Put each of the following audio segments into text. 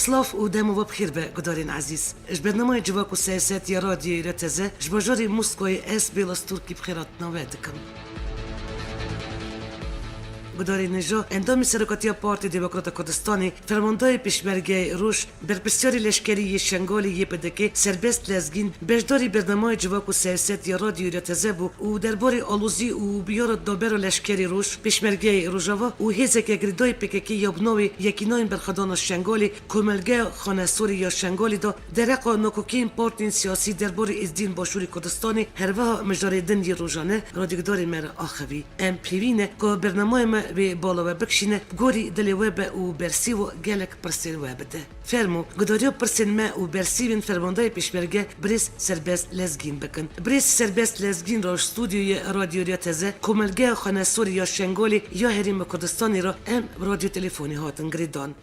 سلاف و دم و بخیر به گدارین عزیز. اش برنامه جواک و سیاست یا رادیوی رتزه جباجاری موسکوی اس بیلاس ترکی بخیرات نوه دکم. گداری نجا اندامی سرکاتی پارتی دموکرات کردستانی فرماندهای پیشمرگه روش بر بسیاری لشکری شنگالی یپدکی سربست لزگین بجداری برنامه جواک و سیاست یا رادیوی رتزه بو و درباره آلوزی و بیار دابر لشکری روش پیشمرگه روجاوا و هیزک گریدای پککی یابنوی یکیناین برخدان شنگالی کملگه خانه سوری یا شنگالی دا درق نوکوکین پارتین سیاسی درباره ازدین باشوری کردستانی هروا مجاری دنی روزانه رادیوداری مر آخوی ام پیوینه که برنامه ما به بالا و بکشینه گوری دلی وب و برسی و گلک پرسین وبده فرمو گداریو پرسین ما و برسی بین فرماندهای پیشمرگه بریس سربست لزگین بکن بریس سربست لزگین را استودیوی رادیو ریاتزه کملگه خانه سوری یا شنگالی یا هریم کردستانی را ام رادیو تلفنی هاتن گریدان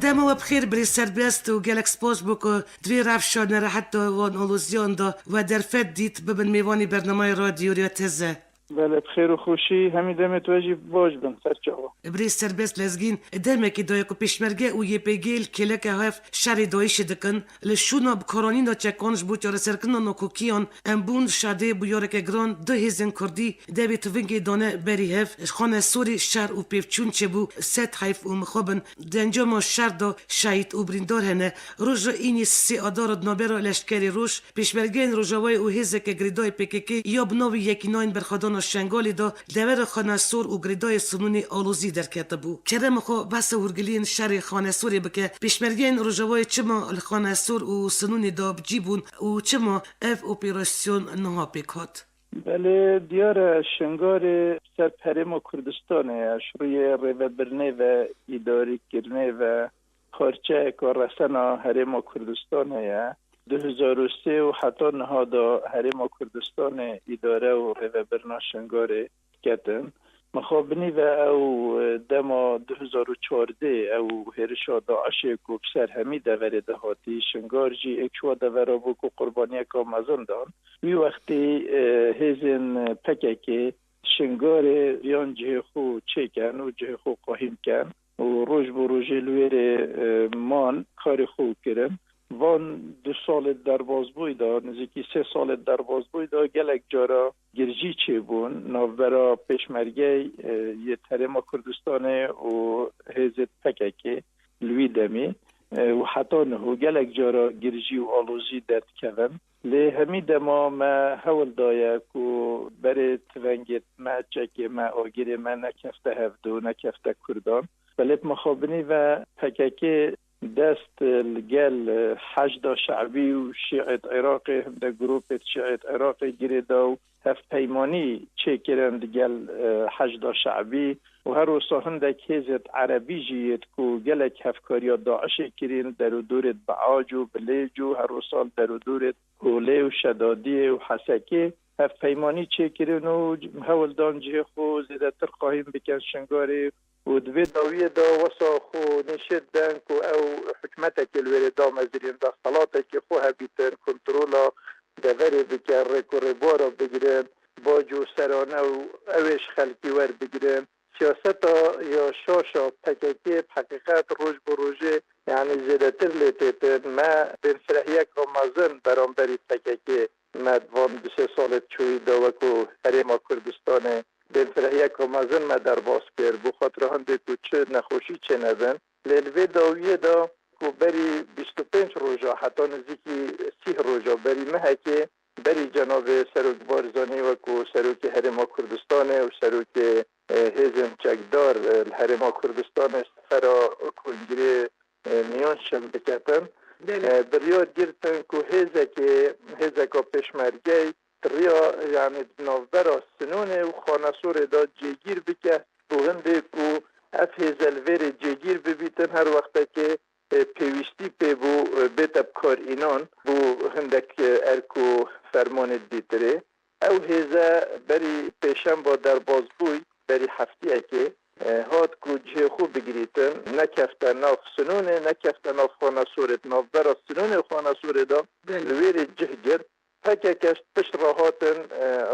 دمو بخیر بری سربست و گلک سپاس بکو دوی رفشان حتی وان آلوزیان دا و در فد دیت ببن میوانی برنامه رادیو ریاتزه بله بخیر و خوشی همین دمت واجی باش بن سرچاوا بری سربست لزگین دمکی دای کو پیشمرگه او یه پیگیل کلک هف شری دایش دکن لشونا بکارانی دا چکانش بود یا سرکن نو کوکیان امبون شاده بو یارک گران ده هزن کردی دبی تو ونگی دانه بری هف خانه سوری شر او پیفچون چه بو ست حیف او مخابن دنجام شر دا شهید او بریندار هنه روز اینی سی ادارد نابرا لشکری روش پیشمرگه روجاوای او هزک گریدای پککی یا بنوی یکی ناین برخدان شنگالی دا دور خانه سور و گریدای سنونی آلوزی در کتبو کرم خو بس ورگلین شر خانه سوری بکه پیشمرگین روجاوای چما خانه سور و سنونی دا بجیبون و چما اف اپراسیون نها پیکات بله دیار شنگار سرپرم و کردستانه شروع ریوبرنه و اداری کرنه و خارچه که رسنا حرم و کردستانه 2003 و حتی نهادا حرم و کردستان اداره و ریوبرنا شنگار کتن مخابنی و او دما 2014 او هرشا داعش کو بسر همی دوره دهاتی شنگار جی اکشوا دوره بو کو قربانی که مزن دان وی وقتی هزین پککی شنگار یان جه خو چکن و جه خو قاهیم کن و روش بو روش لویر مان کار خو کرن وان 2 سال درواز بویدا نزدیکی 3 سال درواز بویدا گلک جارا گرجی چه بون نوبرا پیشمرگه یه ترما کردستانه و هزت پککی لوی دمی و حتی نهو گلک جارا گرجی و آلوزی درد کون لی همی دما ما هول دایا که بره تونگت ما چکی ما آگیری ما نکفته هفدو نکفته کردان ولی مخابنی و پککی دست الجل حشد شعبي وشيعة عراقي ده جروب شيعة عراقي جريدا هف بيماني تشكرن دجل حشد شعبي وهرو صهندك هزت عربي جيت كو جلك هفكاريا داعش كرين درو دورت بعاجو بليجو هرو صال درو دورت هولي وشدادي وحسكي هف بيماني تشكرن وهول دان جي خو زيادة ترقاهم بكن شنغاري و دوی داویه دا وسا خو نشد دنک و او حکمتک الوری دا مزرین دا صلاتک خو هبیتن کنترولا دوری بکر رکو بارا بگیرن باجو سرانه و اوش خلکی ور بگیرن سیاستا یا شاشا پککی حقیقت روز بروژه یعنی زیادتر لیتیتن ما بین فرحیه که مازن برانبری پککی مدوان 2 سال چوی دا وکو حریم کردستانه بین فرحیه که مازن ما در باز کرد بو خاطر هنده که چه نخوشی چه نزن لیلوی داویه دا که بری 25 روژا حتی نزدیکی 30 روژا بری مهکه بری جناب سروک بارزانی و که سروک حرم کردستانه و سروک هزم چکدار حرم کردستان سفر کنگری میان شم بکتن بریاد گرتن که هزه پیشمرگی ریا یعنی نوبرا سنونه و خانسور دا جگیر بکه بو هنده که اف هزلویر جگیر ببی در باز بوی بری هفته که هات کو جه خوب بگیریتن نکفته ناف سنونه نکفته ناف خانه سورت ناف برا سنونه خانه سورت دا لویر جه گرد پککش پشت راهاتن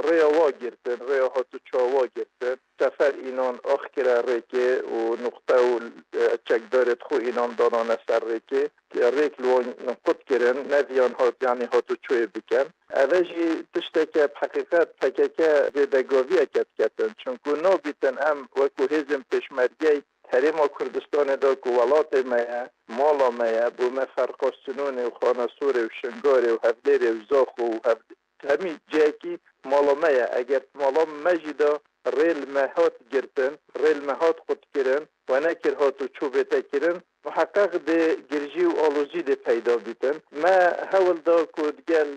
ریا وا گرتن ریا هاتو چاوا گرتن سفر اینان آخ کرا ریکه و نقطه و چک دارد خو اینان دانان سر ریکه ریک لوان قد کرن نویان هات یعنی هاتو چوی بکن اوجی تشتکه حقیقت پککه زیدگاوی اکت کتن چونکو نابیتن ام وکو هزم پشمرگی حریم کردستان دا که ولات مایه مالا مایه بو ما فرقاستنون و خانسور و شنگار و هفلیر و زاخ و همی جاکی مالا مایه اگر مالا مجیدا ریل مهات گرتن ریل مهات خود کرن و نکر هاتو چوبتا کرن محقق ده گرجی و آلوزی ده پیدا بیتن ما حول دا که دگل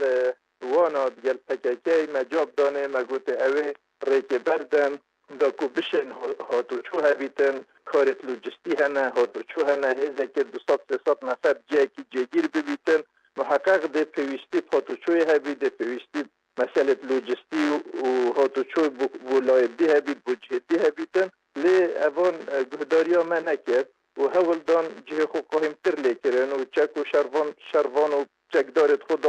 وانا دگل پککی ما جاب دانه ما گوته اوه ریک بردن دا کو بشن هاتو چو هبیتن کارت لوجستی هنه هاتو چو هنه هزه که 200-300 نفر جاکی جگیر ببیتن محقق ده پیوستی هاتو چوی هبید ده پیوستی مسئله لوجستی و هاتو چوی بولایدی هبید بجهدی هبیتن لی اوان گهداریا من نکرد و هول دان جه خو قاهم تر لیکرن و چک و شروان و چک دارد خود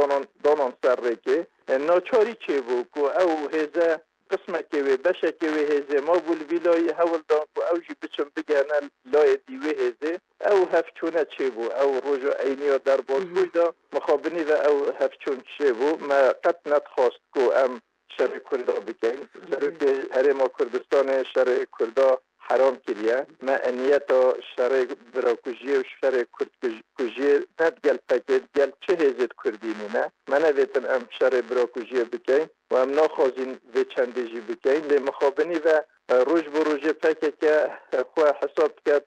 دانان سر ریکه ناچاری چه بو که او هزه قسمه که و بشه که و هزه ما بول ویلای هول دان که او جی بچم بگرنه لای دیوه هزه او هفچونه چه بو او روژو اینیا در باز بویدا مخابنی و او هفچون چه بو ما قد ندخواست که ام شرع کردا بکن که حریم کردستان شرع کردا حرام کریه ما انیتا شرع براکوژیه و شرع کردکوژیه ند گل پکت گل چه هزید کردینی نه من نویتن ام شرع براکوژیه بکن و ام ناخوازین و چندیجی بکن لی مخابنی و روش بروژه پکت که خواه حساب کرد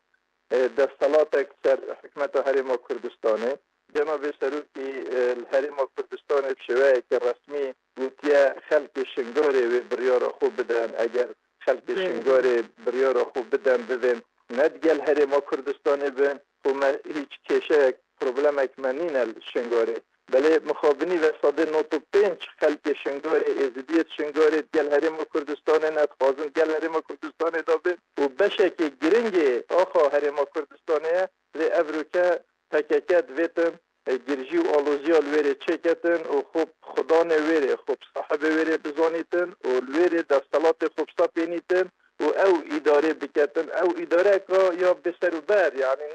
دستالات سر حکمت حریم کردستانه جناب سروکی الحریم کردستان بشوه که رسمی گوتیه خلق شنگاره و بریار خوب بدن اگر خلق شنگاره بریار خوب بدن ببین ندگل حریم کردستان بین و ما هیچ کشه پروبلم اکمنین الشنگاره بله مخابنی و ساده 95 خلق شنگاره ازدیت شنگاره گل حریم کردستان ندخوازن گل حریم کردستان دابه و بشه که گرنگ آخا حریم کردستانه لی افروکه تککت ویتن گرجی و آلوزی الویره چکتن و خوب خدا نویره خوب صاحب ویره بزانیتن و الویره دستالات خوب سپینیتن و او اداره بکتن او اداره که یا بسر و بر یعنی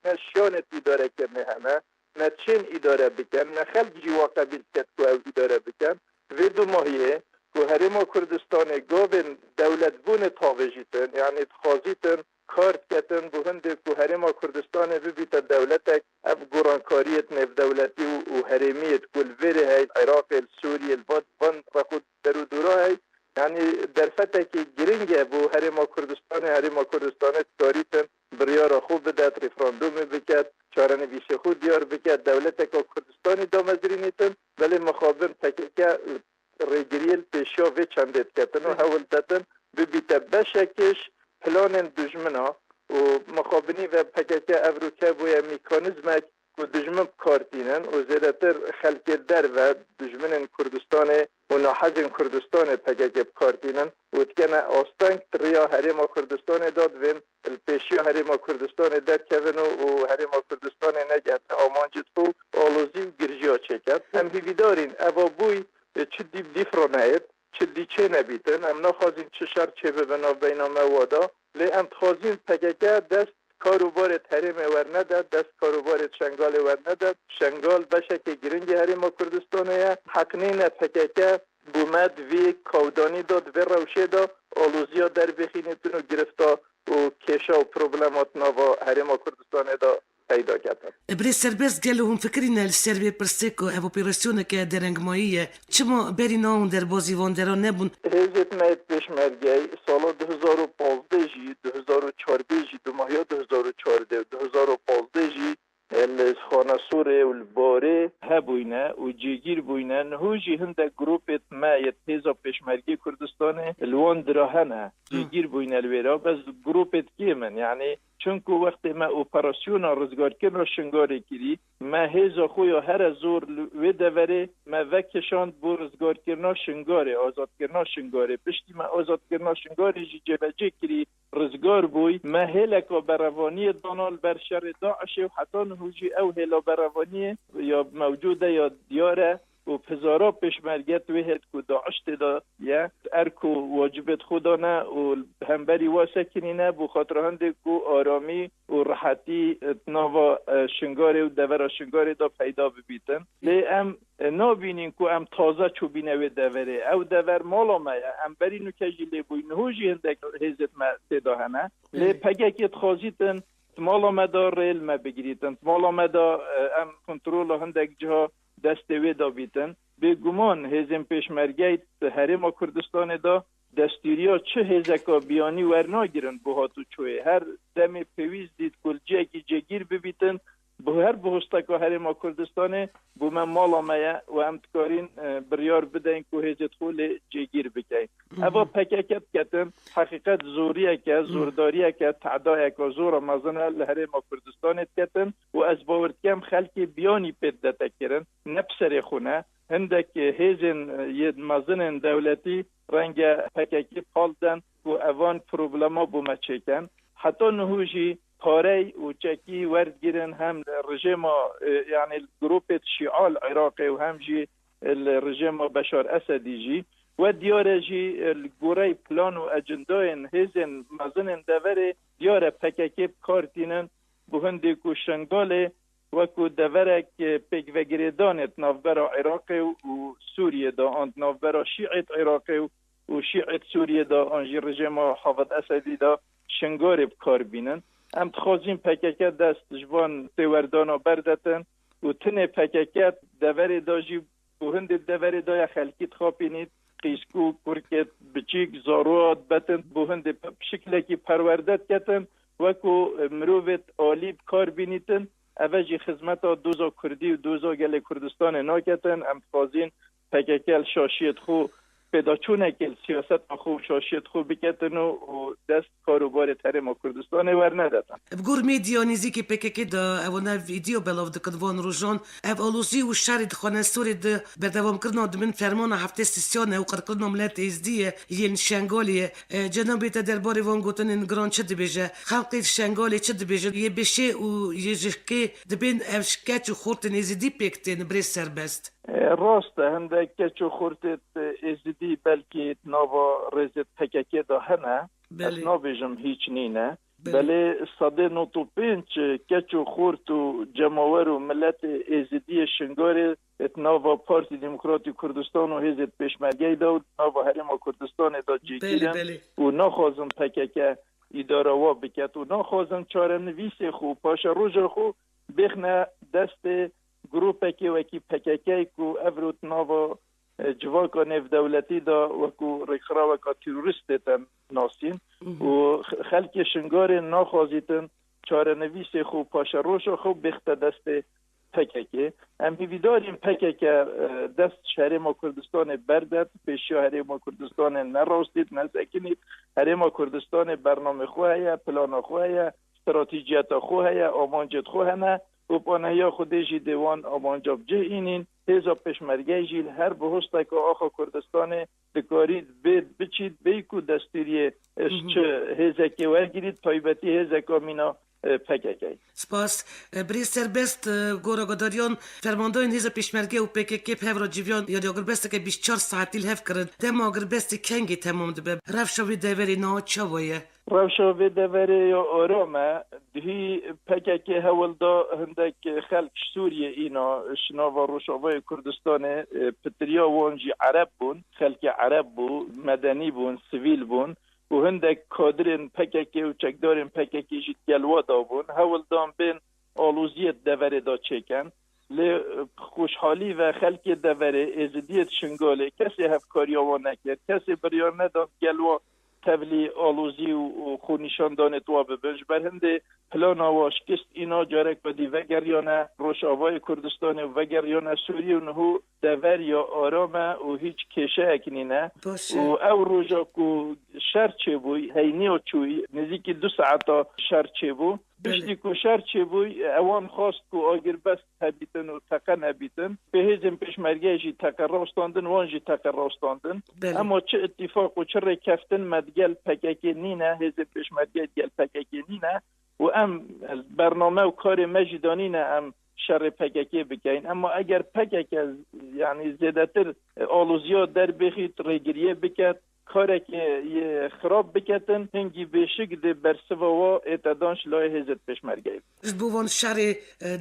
نه شانت اداره کرنه همه نه چین اداره بکن نه خلق جیوا قبیل کت که او اداره بکن و دو ماهیه که حریم کردستان گابن دولت بون تاویجیتن یعنی تخازیتن کارت کتن بو هنده که حریم کردستان ببیت دولتک اف گرانکاریت نف دولتی و حریمیت کل ویره های عراق سوریه الباد بند و خود درو دورا های یعنی در فتح که گرنگه بو حریم کردستان تاریتن بریار خوب بدد ریفراندوم بکد چارن بیش خود دیار بکد دولتک کردستانی دامزرینیتن ولی مخابر تکیکه ریگریل پیشیا و چندت کتن و حول دادن ببیت بشکش پلان دجمنا و مخابنی و پککه افروکه بویا میکانیزمک و دجمن کارتینن و زیادتر خلق در و دجمن کردستان و ناحزن کردستان پککه کارتینن و تکنه آستانک ریا حریم کردستان داد وین الپیشی حریم کردستان در کون و حریم کردستان نگهت آمانجد خو آلوزی و گرجیا چکت هم بیدارین اوا بوی چه دیفرانهید چه دیچه نبیتن ام نخوازین چه شر چه ببنا بینا موادا لی ام تخوازین پککه دست کاروبار حریم ور نداد دست کاروبار شنگال ور نداد شنگال بشه که گرنگ حریم کردستانه حقنین پککه بومد وی کودانی داد و روشه دا آلوزیا در بخینیتون و گرفتا و کشا و پروبلمات نوا حریم کردستانه دا پیدا کردن. برای سربست گلو هم فکرین السروی پرسیکو او اپیراسیونه که درنگ ماییه چما بری ناون در بازی واندران نبون؟ هزت مایت پیشمرگی سال 2015 جی 2014 جی دو ماهی 2014 2015 جی خانه سوره و الباره هبوینه و جیگیر بوینه نهوجی هنده گروپت مایت هزا پیشمرگی کردستانه الوان وان درهنه گیر بوین الویرا بس گروپت کی من یعنی چونکو وقتی ما اپراسیون رزگار کردن شنگاری کردی ما هیزا خویا هر زور و دوره ما وکشاند بو رزگار کردن شنگاری آزاد کردن شنگاری پشتی ما آزاد کردن شنگاری جی جبجه کردی رزگار بوی ما هلکا بروانی دانال بر شر داعش و حتی نهوجی او هلا بروانی یا موجوده یا دیاره و پزارا پیشمرگت وهد کو داعش دا یا ارکو واجبت خدا نه و همبری واسکنی نه بو خاطر هنده کو آرامی و راحتی نوا شنگاری و دور شنگاری دا پیدا ببیتن لی ام نابینین کو ام تازه چو بینه و دوره او دور مالا ما ام بری نکجی لی بوی نهوجی هنده هزت ما تدا هنه لی پگکت خازیتن مالا ما دا ریل ما بگیریتن مالا ما دا ام کنترول هنده جها دست ویدا بیتن به گمان هزم پیشمرگیت حرم کردستان دا دستوریا چه هزکا بیانی ورناگیرن بوهاتو چوه هر دم پیویز دید کلجه کی جگیر ببیتن بو هر بوستکا حرم کردستان بو من مالا میا و امتکارین بریار بدین که هزت خول جگیر بکین اما پککت کتن حقیقت زوریه که زورداریه که تعدایه که زور مزنه لحرم کردستان کتن و از باورد کم خلکی بیانی پیدا تکرن نپسر خونه هندک هیزن ید مزنن دولتی رنگ پککی پالدن و اوان پروبلما بومه چکن حتی نهوجی پاره و چکی ورد گیرن هم رژیم یعنی گروپ شیعال عراقی و هم جی الرژیم بشار اسدی جی و دیاره جی الگوری پلان و اجنداین هیزن مزنن دوره دیاره پککی کارتینن بهنده کو شنگاله و کو دورک پیک وگریدانت نافبرا عراقی و سوریه دا آن نافبرا شیعت عراقی و شیعت سوریه دا آنجی رژیم حافظ اسدی دا شنگاری بکار بینن ام تخوازیم پککت دست جوان تیوردانا بردتن و تن پککت دوری دا جی بهند دوری دا یا خلکیت خوابینید قیسکو کرکت بچیک زاروات بتن بهند شکلکی پروردت کتن وکو مروفت آلیب کار بینیتن اوجی خدمت دوزا کردی و دوزا گل کردستان ناکتن ام تخوازین پککل شاشیت خو پیدا چونه که سیاست خوب شاشیت خوب بکتن و دست کاروبار ترم کردستان ور ندادن. بگور میدیانیزی که پککی دا اونا ویدیو بلاو دکدوان روزان او آلوزی و شرید خانه سوری دا بردوام کردن دمین فرمان هفته سیسیانه و قرقلنا ملت ازدیه ین شنگالیه جنابی تا درباری وان گوتن این گران چه دبیجه خلقی شنگالی چه دبیجه یه بشه و یه جشکی دبین افشکت و خورتن ازدی پکتین بری سربست. راست هنده کچو خورتت ازدی بلکی نوا رزت پککی دا هنه از نابیجم هیچ نینه بله صده نوتو پینچ کچو خورت و جماور و ملت ازدی شنگار اتناوا پارتی دموکراتی کردستان و هزت پیشمرگی دا و ناوا حرم کردستان دا جیگیرن و نخوازم پککی اداره وا بکت و نخوازم چاره نویس خو پاش روژ خو بخنه دست گروپ کی وکی پککی کو افروت ناوا جواکا نف دولتی دا وکو رخرا وکا تروریستتن ناسین و خلک شنگار ناخوازیتن چاره نویس خوب پاش روش خوب بخت دست پککی ام بیداریم پککی دست حرم کردستان بردت پیشی حرم کردستان نراستید نسکنید حرم کردستان برنامه خواه پلان خواه استراتیجیت خواه آمانجت خواه نه و پانهیا خودشی دیوان آمانجاب جه اینین هزا پشمرگی جیل هر بهسته که آخا کردستان دکارید بید بچید بیکو دستوری چه هزا که ورگیرید تایبتی هزا که مینا پککی سپاس بری سربست گورا گداریان فرماندهین هزا پشمرگی و پککی به هفرا جیویان یادی اگر بسته که 24 ساعتی هف کرد دم اگر بسته کنگی تمام دبه رفشاوی دیوری نا چاویه روشاوی دوره یا آرامه دهی پککی هولدا هندک خلق سوریه اینا شناوا روشاوی کردستان پتریا وانجی عرب بون خلق عرب بون مدنی بون سویل بون و هندک کادرین پککی و چکدارین پککی جید گلوا دا بون هولدان بین آلوزیت دوره دا چکن لی خوشحالی و خلق دوره ازدیت شنگاله کسی هفکاری آوا نکرد کسی بریار نداد گلوا تبلی آلوزی و خونیشاندان تو ببنج بر هنده پلان آواشکست اینا جارک بدی وگریانه روشاوای کردستان و وگریانه سوریه و نهو دور یا آرامه و هیچ کشه اکنینه باشه. و او روژا که شرچه بوی هینی و چوی نزدیک 2 ساعتا شرچه بو بشتی که شرچه بوی اوان خواست که آگر بست هبیتن و تقه نبیتن به هزم پیشمرگه جی تقه راستاندن وان جی تقه راستاندن اما چه اتفاق و چه رکفتن مدگل پککی نینه هزم پیشمرگه گل پککی نینه و ام برنامه و کار مجدانی نه ام شر پککی بکین اما اگر پکک یعنی زیادتر آلوزیا در بخید ریگریه بکد کاری که خراب بکتن هنگی بشک ده برسوا اتدانش لای هزت پیشمرگه بوان شهر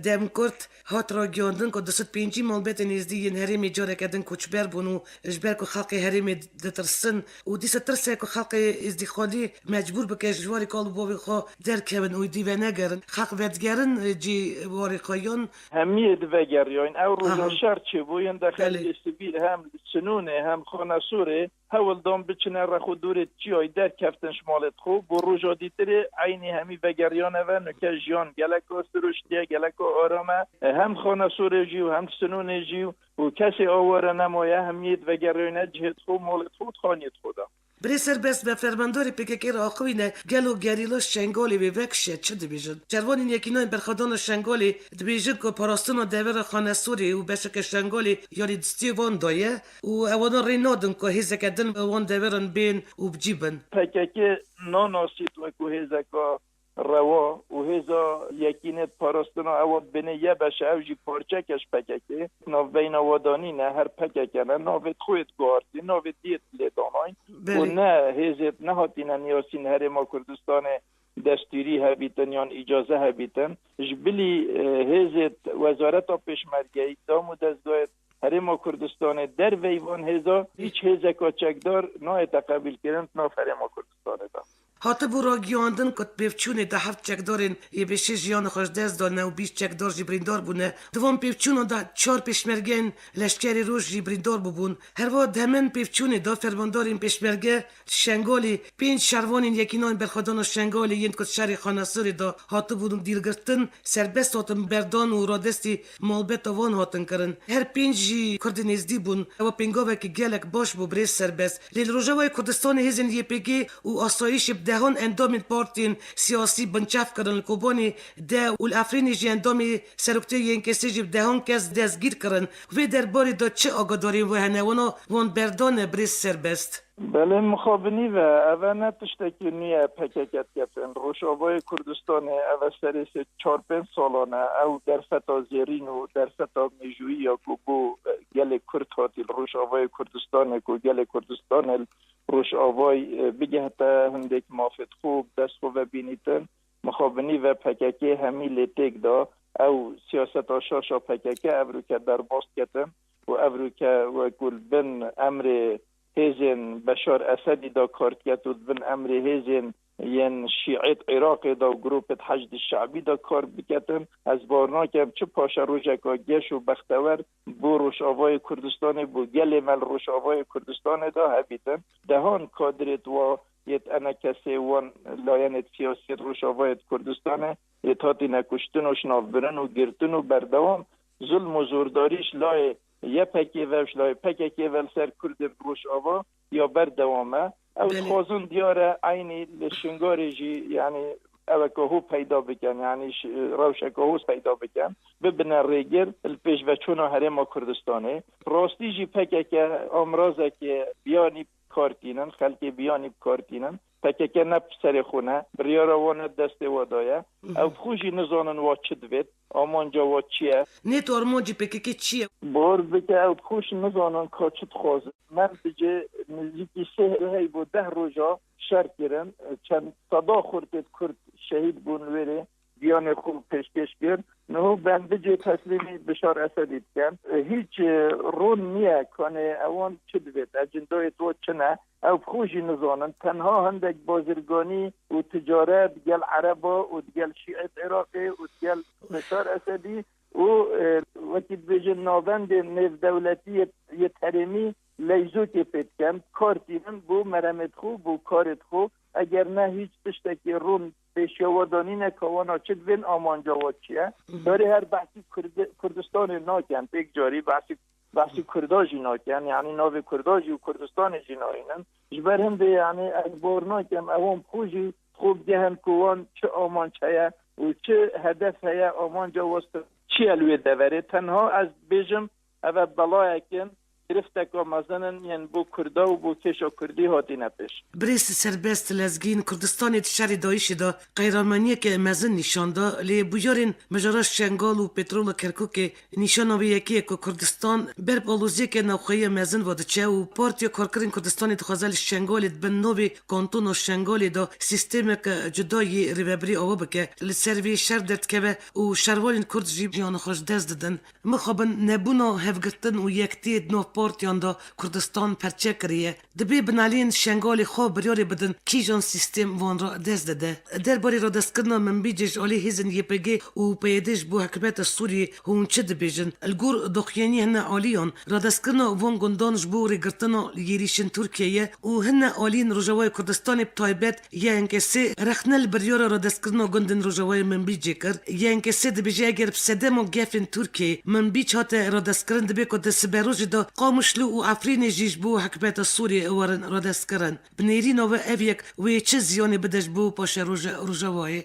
دم کرد هات را گیاندن که 205 مال نزدی این هرمی جاره کردن کوچبر بونو اجبر که خلق هرمی دترسن و دیسه ترسه که خلق ازدی خالی مجبور بکه جواری کالو باوی خواه در کبن و دیوه نگرن خلق ودگرن جی واری خایان همیه دوگریان او روزا شرچه بوین داخل سبیل هم سنونه هم خانسوره هول دام بچنه رخو دورت چیای در کفتن شمالت خوب و روژا دیتره عینی همی وگریانه و نکه جیان گلکو سروشتیه گلکو آرامه هم خانه سوره جیو هم سنونه جیو و کسی آواره نمایه همیت وگریانه جهت خوب مالت خود خانیت خودا بری سربست به فرمانداری پککی را آخوینه گلو گریلا شنگالی به وکشه چه دبیجن چروانین یکینای برخدان شنگالی دبیجن که پاراستون و دور خانه سوری و بشک شنگالی یاری دستی وان دایه و اوانا رینادن که هیزه کدن وان دورن بین و بجیبن پککی ناناسیت و که هیزه که روا و هزا یکینت پاراستنا اواد بینه یه بشه اوجی پارچکش پککی ناو بین آوادانی نه هر پککی نه ناوید خویت گارتی ناوید دیت لیدانای و نه هزت نه هاتینا نیاسین هر ما کردستان دستوری هبیتن یا اجازه هبیتن جبلی هزت وزارت پیشمرگی دامو دزگاهت هر ما کردستان در ویوان هزا هیچ هزا کچکدار نه تقبیل کردن نه هر ما کردستان دا هاته برا گیاندن کت پیوچونه ده 7 چکدارین یه بشه جیان خوش دست دانه و 20 چکدار جبریندار بونه دوام پیوچونه ده 4 پیشمرگین لشکری روش جبریندار ببون هر واد همین پیوچونه ده فرماندارین پیشمرگه شنگالی 5 شروانین یکینان برخدان شنگالی یند کت شهر خانسوری ده هاته بودن دیرگرتن سربست هاتن بردان و رادستی مالبت وان هاتن کرن هر 5 جی کردن ازدی بون و پنگاوه که گلک باش بو بریس سربست لیل روژاوای کردستان هزین یه پیگی و آسایش دهان اندام پارتین سیاسی بنچف کردن کوبانی ده اول افرینی جی اندامی سرکته این کسی جی دهان کس دستگیر کردن و در باری دا چه آگاداریم و هنوانا وان بردان بریس سربست بله مخابنی و اوه نتشتکی نیه پککت کتن روشاوای کردستان اوه سریس 4-5 سالانه او در فتا زیرین و در فتا میجوی یا گو گل کرد هاتی روشاوای کردستان کو گل کردستان روشاوای بگهتا هندک مافت خوب دست خوب بینیتن مخابنی و پککی همی لیتک دا او سیاست آشاشا پککی ابرو که در باست کتن و ابرو که و گل بن امر هزین بشار اسدی دا کارکیت و بن امر هزین ین شیعت عراق دا و گروپت حشد الشعبی دا کار بکتن از بارنا که چه پاش روژکا گش و بختور بو روشاوای کردستان بو گل مل روشاوای کردستان دا هبیتن دهان کادرت و یت انا کسی وان لاینت سیاسی روشاوای کردستان یت هاتی نکشتن و شناف برن و گرتن و بردوام ظلم و زورداریش لای یه پکی وش لای پکی ول سر کرد روش آوا یا بردوامه او خوازون دیاره عینی لشنگاری جی یعنی او که هو پیدا بکن یعنی روش که هو پیدا بکن ببینه ریگر الپیش و چون هرما کردستانه راستی جی پکی که امراضه که بیانی کارتینن خلقی بیانی کارتینن پکی که نب سر خونه ریاروانه دست ودایه او خوشی نزانن و چه دوید آمانجا و چیه نیت آرمانجی پکی که چیه بار بکه او خوش نزانن که چه خوازه من بجه نزدیکی 3 و 10 روزا شر کردن چند صدا خورتت کرد شهید بون وره دیان خوب پیشکش کرد نه بنده جه تسلیمی بشار اسدید کن هیچ رون نیه کنه اوان چه دوید اجندای تو چه نه او خوشی نزانن تنها هندک بازرگانی و تجارت گل عربا و گل شیعت عراقی و گل بشار اسدی و وقتی بجه نابند نیو دولتی یه ترمی لیزو که پیتکن کارتینن بو مرمت خو بو کارت خو اگر نه هیچ تشتکی رون پیشوادانی نکوانا چه وین آمانجا و چیه داری هر بحثی کردستان ناکن پیک جاری بحثی کرداجی ناکن یعنی ناوی کرداجی و کردستان جی ناینن جبر هم ده یعنی اکبار ناکن اوام خوشی خوب دهن کوان چه آمانچه و چه هدف هیا آمانجا وست چی الوی دوره تنها از بیجم او بلایکن گرفته که مزنن یعنی بو کردا و بو کشا کردی هاتی نپیش بریس سربست لزگین کردستان تشاری دایشی دا قیرامانیه که مزن نشان دا لی بویارین مجاراش شنگال و پترول و کرکوک نشان آوی یکیه که کردستان برب آلوزیه که نوخویه مزن وادچه و پارتیا کارکرین کردستان تخوازل شنگالی بن نوی کانتون و شنگالی دا سیستم که جدای ریبری آوا بکه لسروی شر درد که و شروالین کرد جیان خوش دست دادن مخابن نبونا هفگرتن و یکتی دنو پارتیان دا کردستان پرچه کریه دبی بنالین شنگالی خواب بریاری بدن کیجان سیستم وان را دست داده در باری را دست کرنا من بیجش آلی هیزن یپگی و پیدش بو حکمت سوری هون چه دبیجن الگور دخیانی هنه آلیان را دست کرنا وان گندانش بو ریگرتنا یریشن ترکیه و هنه آلین رجوای کردستان بتایبت یا انکسی رخنل بریارا را دست کرنا گندن رجوای من بیجی کر یا انکسی دبیجی اگر بسدم و گفن ترکیه من بیج هاته را دست کرن دبی که دست بروج دا قامشلو و افرین جیش بو حکمت سوری ورن را دست کرن بنیرین و اویک و چه زیانی بدش بو پاش روژوای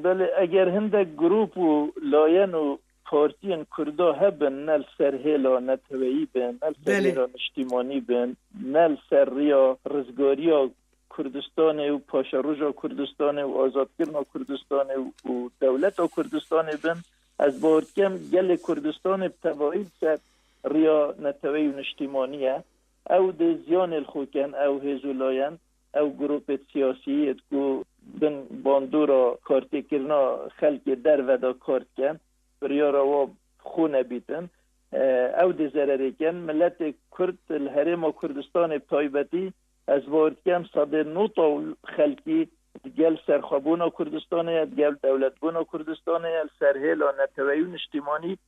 بله اگر هنده گروپ و لاین و پارتین کردا هبن نل سر هیلا نتویی بن نل سر هیلا نشتیمانی بن نل سر ریا رزگاریا کردستان و پاش روژا کردستان و آزادگرنا کردستان و دولت کردستان بن از بارکم گل کردستان بتوایی سر ریا نتویی و نشتیمانیه او ده زیان الخوکن او هزولاین او گروپ سیاسیت کو بن باندورا کارتی کرنا خلق در ودا کارت کن بریارا و خونه بیتن او ده ضرری کن ملت کرد الهرم کردستان تایبتی از وارد کم صدر نوتا خلقی گل سرخابونا کردستانه گل دولتبونا کردستانه سرهیلا نتویون اجتماعی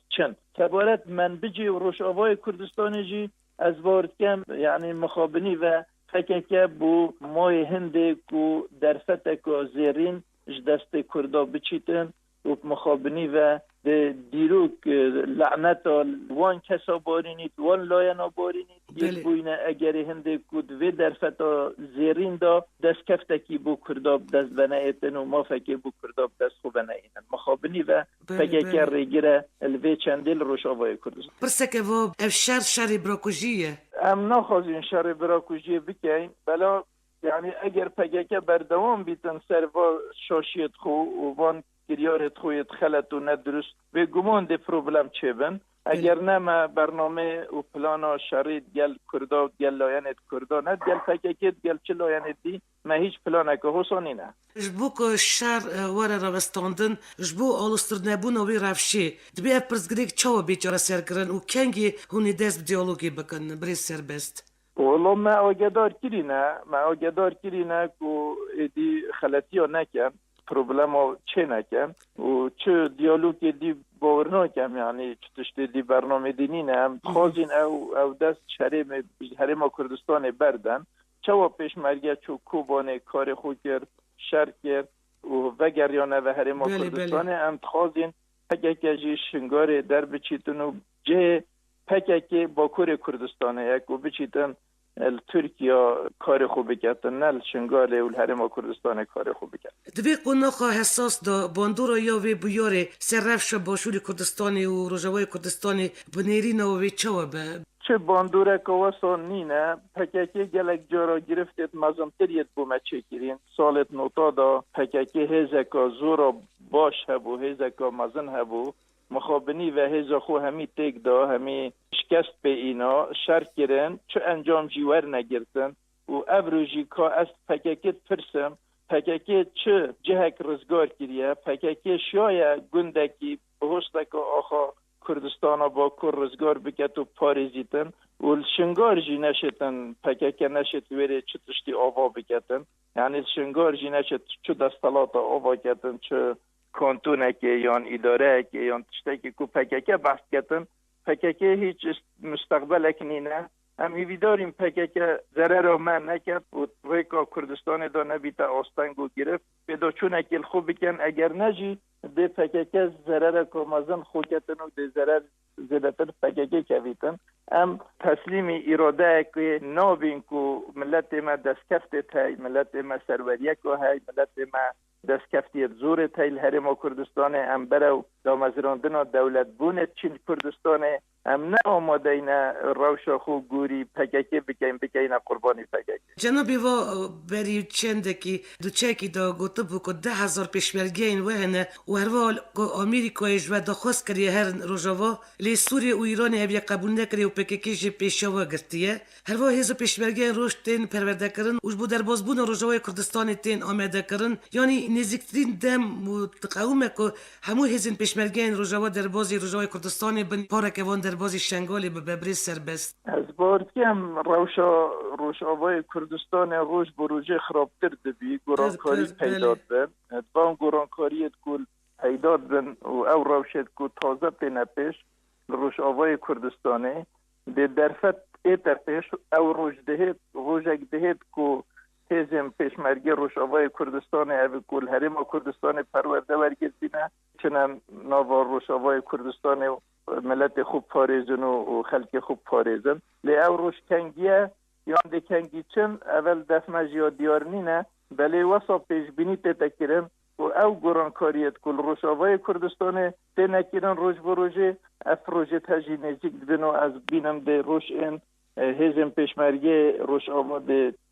چند تبارت من بجی و روشاوای کردستان جی از وارد کم یعنی مخابنی و فکر بو مای هنده کو در فتک زیرین دست کردا بچیتن و مخابنی و دیروک لعنت وان کسا بارینید وان لاینا بارینید یک بوینه اگر هنده کود و در فتا زیرین دا دست کفتکی بو کرداب دست بنایتن و ما فکر بو کرداب دست خوب بنایتن مخابنی و فکر ریگیره الوی چندل روشاوای کردستان پرسکه و شر براکوژیه ام نخوازین شر براکوژیه بکین بلا یعنی اگر پگکه بردوام بیتن سر و شاشیت خو و وان گریارت خویت خلط و ندرست به گمان ده پروبلم چه بن اگر نه ما برنامه و پلانا شرید گل کردا گل لاینت کردا نه گل پککت گل چه لاینت دی ما هیچ پلانه که حسانی نه جبو که شر وره روستاندن جبو آلستر نبون و بی رفشی دبی اپرزگریک چاو بیچاره سرگرن و کنگی هونی دست دیالوگی بکن بری سربست والله ما آگدار کرینه که ایدی خلطی ها نکن پروبلم ها چه نکن و چه دیالوگی دی باور نکم یعنی چطشتی دی برنامه دینی نم خوازین او دست حرم کردستان بردن چوا پیش مرگه چو کوبانه کار خود کرد شر کرد و گریانه و حرم کردستان انتخوازین پکه جی شنگار در بچیتن و جه پکه با کور کردستانه یک و بچیتن ترکیه کار خوب بکردن نل شنگاله و الحرم کردستان کار خوب بکرد دوی قناخا حساس دا باندورا یا وی بیاره سر رفش باشوری کردستانی و روژوای کردستانی بنیرین و وی چوا به چه باندوره که واسان نینه پککی گلک جارا گرفتید مزمتریت بومه چه گیرین سالت نوتا دا پککی هزکا زورا باش هبو هزکا مزن هبو مخابنی و هزا خو همی تک دا همی شکست به اینا شر کرن چه انجام جیور نگرتن و ابروجی که از پککت پرسم پککی چه جهک رزگار کریه پککی شایه گندکی بهشتک آخا کردستان با کر رزگار بکت و پاریزیتن و شنگار جی نشتن پکک نشت ویره چه تشتی آوا بکتن یعنی شنگار جی نشت چه دستالات آوا کتن چه کانتونه که یا اداره که یا تشتی که پکک بحث کتن پکک هیچ مستقبل اکنینه ام ایویداریم پکک ضرر را من نکرد و ریکا کردستان دا نبیتا آستنگو گرفت پیدا چون اکل خوب بکن اگر نجی ده پکک ضرر کامازن خوکتن و ده ضرر زیادتر پکک کویتن ام تسلیم اراده که نابین که ملت ما دستکفت تای ملت ما سروریه که های ملت ما دستکفتی زور تایل هرم کردستان ام برو دامزراندن دولت بونه چین کردستان ام نه آماده اینا روشا خوب گوری پککی بکین قربانی پککی جنابی و بری چنده که دو چکی دا گوتو بو که 10,000 پیشمرگه این وهنه و هروال که آمریکایش و دا خواست کری هر روژاوا لی سوری و ایران اوی قبول نکری و پککی جی پیشاوا گرتیه هروا هیزو پیشمرگه روش تین پرورده کرن وش بو در بازبون روژاوای کردستان تین آمده کرن یعنی نزیکترین دم و تقاومه که همو هیزین پیشمرگه روژاوا در بازی روژاوای کردستان بن پارک وان در بازی شنگالی به ببری سربست از بارکیم روشاوای کردستان روش بروجه خرابتر دبی گرانکاری پیداد بن اتبان گرانکاریت کل پیداد بن و او روشت که تازه تینه پیش روشاوای کردستانه ده درفت ایتا پیش او روژک دهید که تیزم پیشمرگی روشاوای کردستان او کل حریم کردستان پرورده ورگردینه چنان ناوا روشاوای کردستان و ملت خوب پاریزن و خلق خوب پاریزن لی او روش کنگیه یان ده کنگی چن اول دفمه جیا دیار نینه بلی وصا پیش بینی تکرن و او گرانکاریت کل روشاوای کردستان تی نکرن روش بروژه اف روژه تجی نزیک بینو از بینم ده روش این هزم پیشمرگی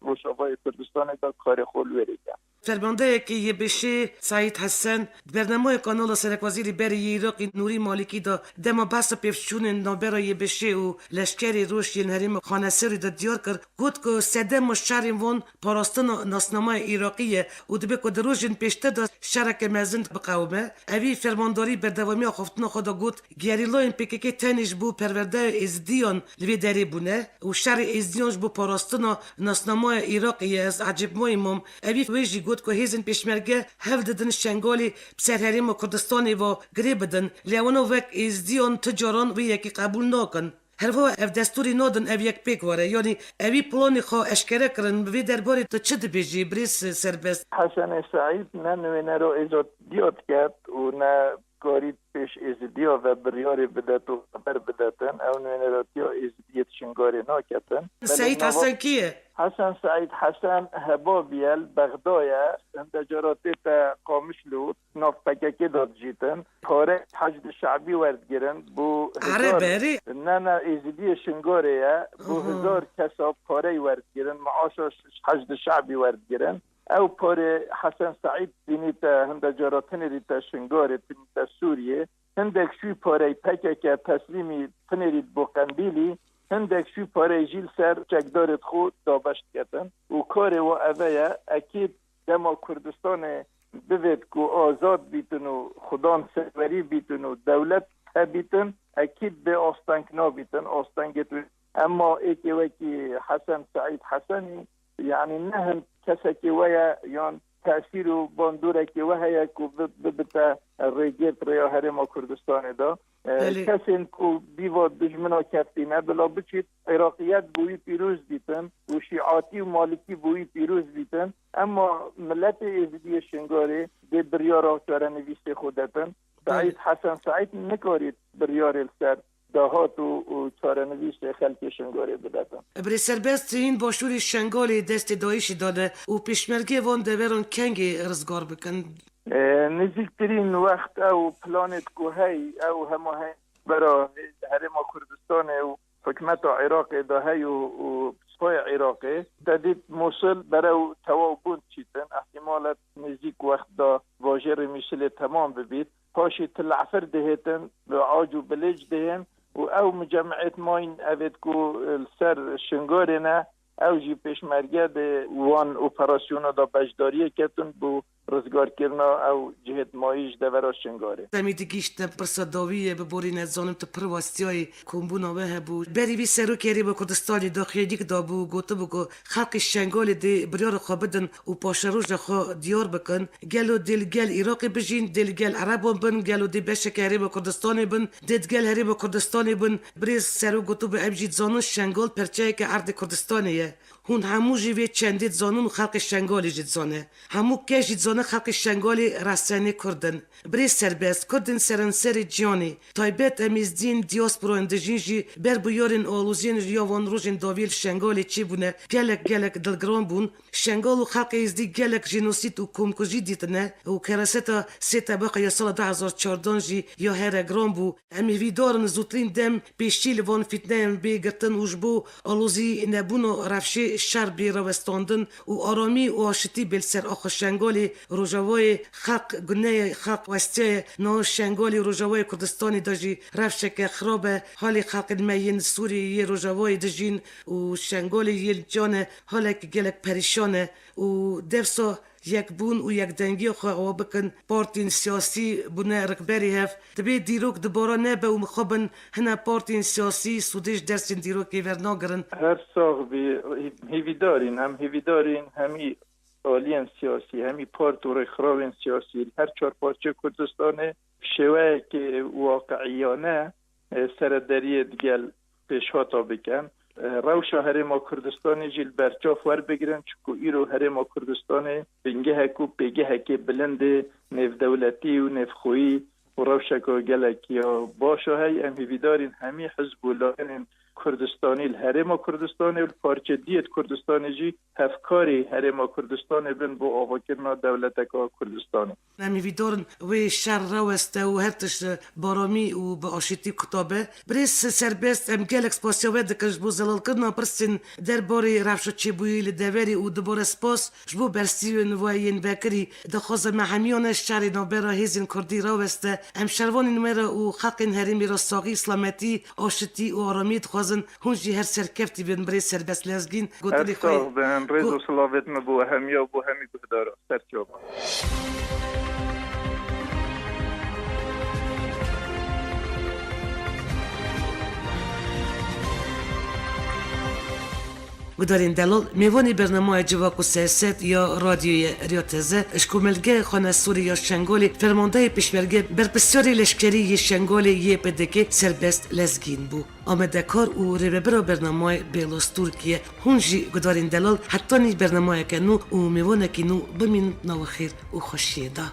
روشاوای کردستان دا کار خول وریده فرمانده که یه بشه سعید حسن برنامه کانال سرک وزیری بری عراقی نوری مالکی دا دما بحث پیفشون نابرا یه بشه و لشکری روش یه حریم خانه سری دا دیار کرد گود که سده مشترین وان پاراستن ناسنامه عراقیه و دبه که دروژین پیشته دا شرک مزند بقومه اوی فرمانداری بردوامی خفتن خدا گود گیریلاین پککی تنش بو پرورده ازدیان لوی داری بونه و شر ازدیانش بو پاراستن ناسنامه عراقیه از عجب مهمم اوی ویجی گود که هیزن پیشمرگه هفددن شنگالی بسر حریم کردستانی و گری بدن لیوانو وک ازدیان تجاران و یکی قبول ناکن هروا اف دستوری نادن او یک پیک واره یعنی اوی پلانی خواه اشکره کرن بوی درباری تا چه دبیجی بریس سربست حسن سعید نه نوینه رو ایزاد دیاد کرد و نه کاری پیش ازدیا و بریاری بدت و خبر بدتن او نوینه رو تیا ازدیت شنگاری ناکتن سعید حسن کیه؟ حسن سعید حسن هبابیل بغدایه اندجاراتی تا قامش لود ناف پککی داد جیتن پاره حجد شعبی ورد گرن بو عربی؟ نه ازدی شنگاریه بو 1000 کسا پاره ورد گرن معاشش حجد شعبی ورد گرن او پاره حسن سعید دینیتا هندجاراتن ریتا شنگاری دینیتا سوریه هندک شوی پاره پککی تسلیمی تنرید بو قنبیلی هندک شوی پاره جیل سر چکدارت خود دابشت کتن و کار و اوه اکید دما کردستان بوید که آزاد بیتن و خدان سروری بیتن و دولت بیتن اکید به آستنگنا بیتن آستنگت اما ایکی وکی حسن سعید حسنی یعنی نه هم کسکی ویا یان تأثیر و باندوره که وحیا که ببتا ریگیت ریا حرم کردستان دا کسی که بیوا دجمنا کفتینه بلا بچید عراقیت بوی پیروز بیتن و شیعاتی و مالکی بوی پیروز بیتن اما ملت ازدی شنگاری ده بریار آکتاره نویست خودتن سعید حسن سعید نکارید بریار السر دهات و چارنویش خلک شنگاری بدتن بری سربست این باشوری شنگالی دست دایشی داده و پیشمرگی وان دوران کنگی ارزگار بکن نزدیکترین وقت او پلانت که هی او همه هی برای حرم کردستان و حکمت عراق ده هی و سپای عراقی تدید موصل برای توابون چیتن احتمالت نزدیک وقت دا واجر میشل تمام ببید پاشی تلعفر دهیتن و عاجو بلیج دهن و او مجمعیت ماین اوید که سر شنگاری نه او جی پیشمرگه ده وان اپراسیون دا بجداریه کتن بو رزگار کرنا او جهت مایش دورا شنگاره دمی دیگیشت پرساداویه ببوری نزانم تو پرواسیای کمبونا وه بود بری بی سرو کری با کردستانی داخلی دیگ دابو گوته بگو خلق شنگال دی بریار خوابدن و پاشروش خو دیار بکن گلو دل گل عراقی بجین دل گل عربان بن گلو دی بشک هری با کردستانی بن دل گل هری با کردستانی بن بریز سرو گوته به ابجید زانون شنگال پرچه که ارد کردستانیه هون همو جیوی چندید زانون و خلق شنگالی جید زانه همو که جید زانه خلق شنگالی رسانی کردن بری سربست کردن سرنسری جیانی تایبت امیز دین دیاسپرو اندجین جی بر بیارین آلوزین یاوان روژین داویل شنگالی چی بونه گلک دلگران بون شنگال و خلق ازدی گلک جنوسید و کمکجی دیتنه و کراستا سیتا بقا یا سال 2014 جی یا هر گران بو امی ویدارن زوترین دم پیشیل وان فتنه بگرتن وجبو آلوزی نبونو رفشی شر بی روستاندن و آرامی و آشتی بلسر آخ شنگالی روژاوای خلق گناه خلق وسته نا شنگالی روژاوای کردستانی داجی رفشک خراب حالی خلق المین سوری روژاوای دجین و شنگالی یل جان حالک گلک پریشانه و دفسا یک بون و یک دنگی خواه بکن پارتین سیاسی بونه رکبری هف دبی دیروک دبارا نبه و مخابن هنه پارتین سیاسی سودش درسین دیروکی ورناگرن هر ساغ بی هیویدارین همی آلین سیاسی همی پارت و رخراوین سیاسی هر چهار پارچه کردستانه شوه که واقعیانه سردری دیگل پیشهاتا بکن روشا هرما کردستانی جیل برچاف ور بگیرن چکو ایرو هرما کردستانی بینگه هکو پیگه هکی بلند نف دولتی و نف خویی و روشا که گلک یا باشا های امی بیدارین همی حزب و لانین کردستانی الهرما کردستانی و پارچه دیت کردستانی جی هفکاری هرما کردستانی بن بو آواکرنا دولتکا کردستانی نمی ویدارن و شر روسته و هرتش بارامی و با آشتی کتابه بریس سربست ام گلک سپاسیوه دکش بو زلال کرنا پرسین در باری رفشو چی بویی لدوری و دبار سپاس جبو برسیون و این بکری دخواز محمیان شر نابرا هیزین کردی روسته ام شروان نمره و خلقین هرمی را ساقی اسلامتی آشتی و آرامی دخوازن هونجی هر سرکفتی بین بری سربست لازگین هر ساق به هم ریز و صلاوت مبو همی و بو همی بهدارا سرچوب گدارین دلال میوانی برنامه جواک و سیاست یا رادیوی ریاضه اشکوملگه خانه سوری یا شنگالی فرمانده پیشمرگه بر بسیاری لشکری یه شنگالی یه پدکه سربست لزگین بو آمده کار و ریبرا برنامه بیلوس ترکیه هونجی گدارین دلال حتی نی برنامه کنو و میوانه کنو بمین نو خیر و خوشیه دا